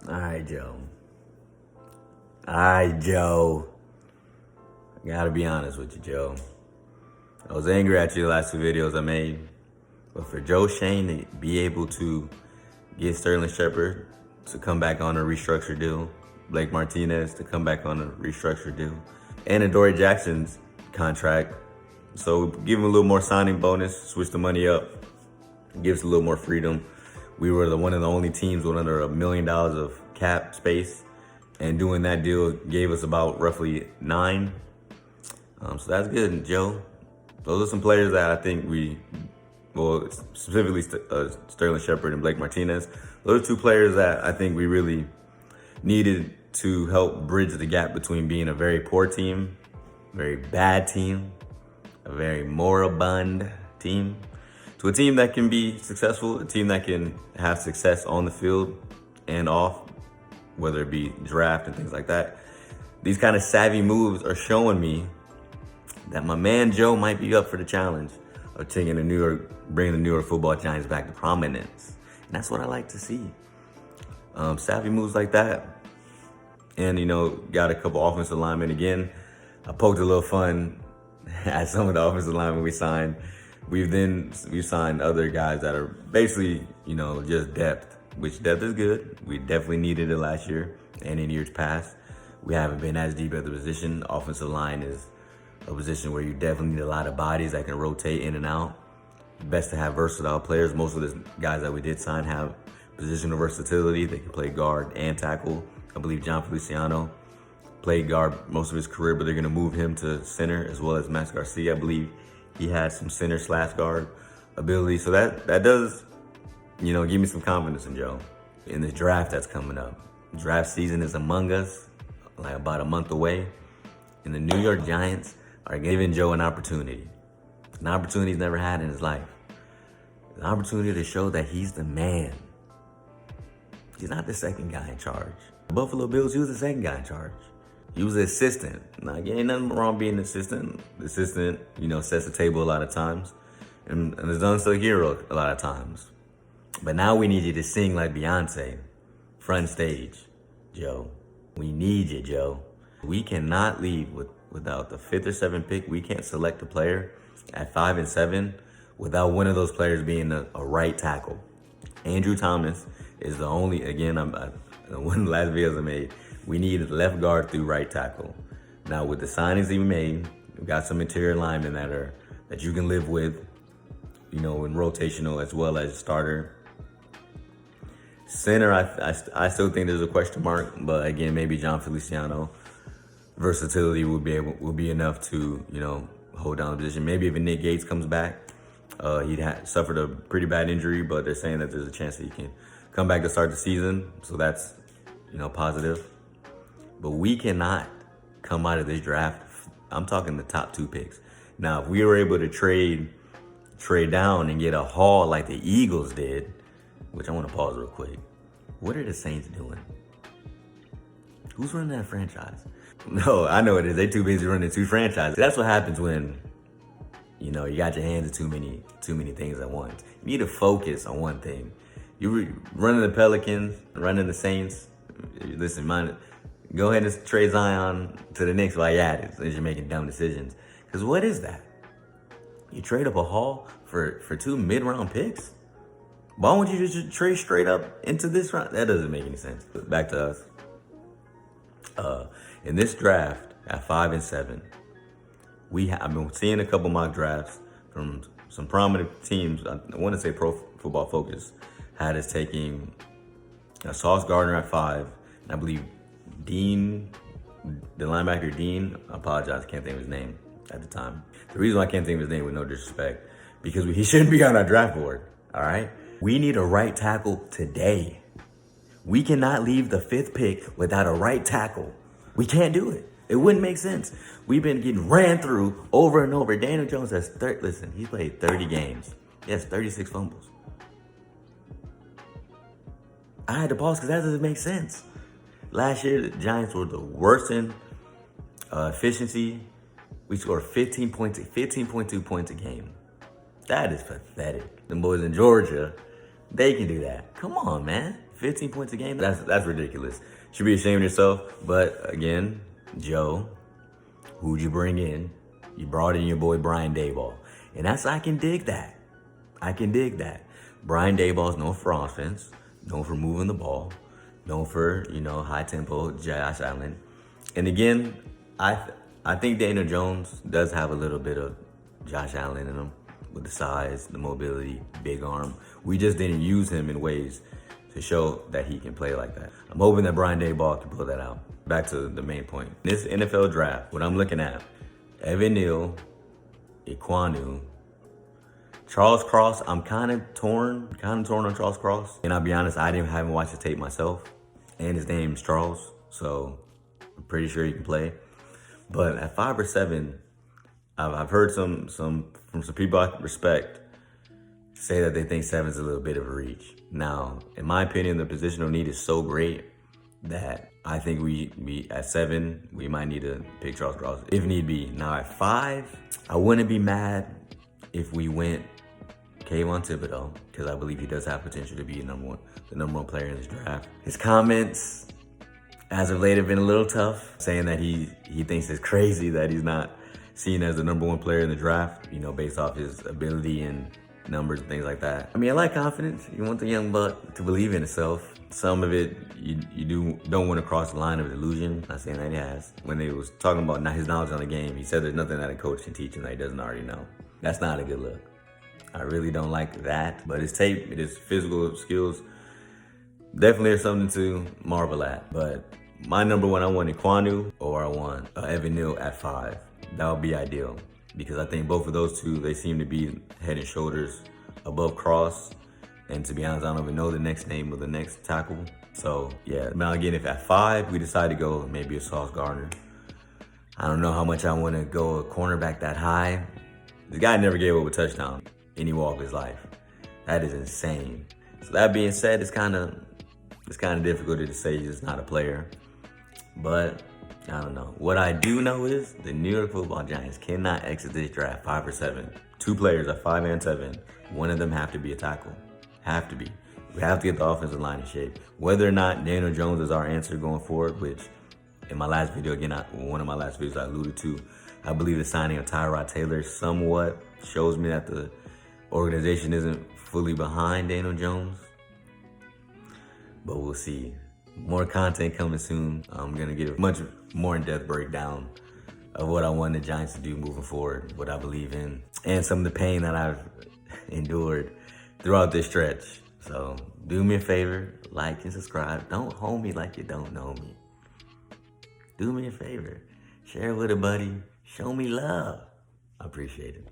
All right, Joe. All right, Joe. I gotta be honest with you, Joe. I was angry at you the last two videos I made, but for Joe Schoen to be able to get Sterling Shepard to come back on a restructured deal, Blake Martinez to come back on a restructured deal, and Adoree Jackson's contract. So give him a little more signing bonus, switch the money up, give us a little more freedom. We were one of the only teams with under $1 million of cap space, and doing that deal gave us about roughly 9. So that's good, Joe. Those are some players that I think specifically Sterling Shepard and Blake Martinez. Those are two players that I think we really needed to help bridge the gap between being a very poor team, very bad team, a very moribund team, to a team that can be successful, a team that can have success on the field and off, whether it be draft and things like that. These kind of savvy moves are showing me that my man Joe might be up for the challenge of bringing the New York Football Giants back to prominence. And that's what I like to see. Savvy moves like that. And, got a couple offensive linemen again. I poked a little fun at some of the offensive linemen we signed. We've signed other guys that are basically, just depth, which depth is good. We definitely needed it last year and in years past. We haven't been as deep at the position. Offensive line is a position where you definitely need a lot of bodies that can rotate in and out. Best to have versatile players. Most of the guys that we did sign have positional versatility. They can play guard and tackle. I believe Jon Feliciano played guard most of his career, but they're going to move him to center, as well as Max Garcia. I believe he has some center/guard ability. So that does, give me some confidence in Joe. In the draft that's coming up. Draft season is among us, like about a month away. And the New York Giants are giving Joe an opportunity he's never had in his life. An opportunity to show that he's the man. He's not the second guy in charge. The Buffalo Bills, he was the second guy in charge. He was the assistant. Now, ain't nothing wrong being an assistant. The assistant, sets the table a lot of times and is done so hero a lot of times. But now we need you to sing like Beyonce, front stage, Joe. We need you, Joe. We cannot leave without the 5th or 7th pick. We can't select a player at 5 and 7 without one of those players being a right tackle. Andrew Thomas is the only, again, one of the last videos I made, we need left guard through right tackle. Now with the signings that we made, we've got some interior linemen that you can live with, in rotational as well as starter. Center, I still think there's a question mark, but again, maybe Jon Feliciano versatility will be enough to, hold down the position. Maybe if Nick Gates comes back, he suffered a pretty bad injury, but they're saying that there's a chance that he can come back to start the season. So that's, positive. But we cannot come out of this draft. I'm talking the top 2 picks. Now, if we were able to trade down and get a haul like the Eagles did, which I want to pause real quick. What are the Saints doing? Who's running that franchise? No, I know it is. They too busy running 2 franchises. That's what happens when, you got your hands in too many things at once. You need to focus on one thing. You running the Pelicans, running the Saints. Listen, go ahead and trade Zion to the Knicks while you're at it, since you're making dumb decisions. Because what is that? You trade up a haul for 2 mid-round picks? Why won't you just trade straight up into this round? That doesn't make any sense. But back to us. In this draft, at 5 and 7, I've been seeing a couple mock drafts from some prominent teams. I want to say Pro Football Focus had us taking Sauce Gardner at 5, and I believe Dean, the linebacker Dean, I apologize, I can't think of his name at the time. The reason why I can't think of his name, with no disrespect, because he shouldn't be on our draft board, all right? We need a right tackle today. We cannot leave the 5th pick without a right tackle. We can't do it. It wouldn't make sense. We've been getting ran through over and over. Daniel Jones has, he played 30 games. He has 36 fumbles. I had to pause because that doesn't make sense. Last year, the Giants were the worst in efficiency. We scored 15.2 points a game. That is pathetic. The boys in Georgia, they can do that. Come on, man. 15 points a game? That's ridiculous. Should be ashamed of yourself. But again, Joe, who'd you bring in? You brought in your boy Brian Daboll. And I can dig that. I can dig that. Brian Daboll's known for offense, known for moving the ball, known for, high tempo, Josh Allen. And again, I think Daniel Jones does have a little bit of Josh Allen in him with the size, the mobility, big arm. We just didn't use him in ways to show that he can play like that. I'm hoping that Brian Daboll can pull that out. Back to the main point. This NFL draft, what I'm looking at, Evan Neal, Ekwonu, Charles Cross. I'm kind of torn on Charles Cross. And I'll be honest, I haven't watched the tape myself. And his name's Charles, so I'm pretty sure he can play. But at 5 or 7, I've heard from some people I respect say that they think 7's a little bit of a reach. Now, in my opinion, the positional need is so great that I think we at 7, we might need to pick Charles Cross if need be. Now at 5, I wouldn't be mad if we went Kayvon Thibodeaux, because I believe he does have potential to be the number one player in this draft. His comments as of late have been a little tough, saying that he thinks it's crazy that he's not seen as the number 1 player in the draft, based off his ability and numbers and things like that. I mean, I like confidence. You want the young buck to believe in himself. Some of it, you don't want to cross the line of illusion. Not saying that he has. When they was talking about his knowledge on the game, he said there's nothing that a coach can teach him that he doesn't already know. That's not a good look. I really don't like that. But his tape, his physical skills, definitely are something to marvel at. But my number 1, I want Ekwonu or I want Evan Neal at 5. That would be ideal. Because I think both of those two, they seem to be head and shoulders above Cross. And to be honest, I don't even know the next name of the next tackle. So yeah, now again, if at 5, we decide to go maybe a Sauce Gardner. I don't know how much I want to go a cornerback that high. The guy never gave up a touchdown any walk of his life. That is insane. So that being said, it's kind of difficult to say he's just not a player. But I don't know. What I do know is the New York Football Giants cannot exit this draft 5 or 7. 2 players at 5 and 7. One of them have to be a tackle. Have to be. We have to get the offensive line in shape. Whether or not Daniel Jones is our answer going forward, which in my last video, again, one of my last videos I alluded to, I believe the signing of Tyrod Taylor somewhat shows me that the organization isn't fully behind Daniel Jones. But we'll see. More content coming soon. I'm going to get a much more in-depth breakdown of what I want the Giants to do moving forward, what I believe in, and some of the pain that I've endured throughout this stretch. So do me a favor, like and subscribe. Don't hold me like you don't know me. Do me a favor. Share with a buddy. Show me love. I appreciate it.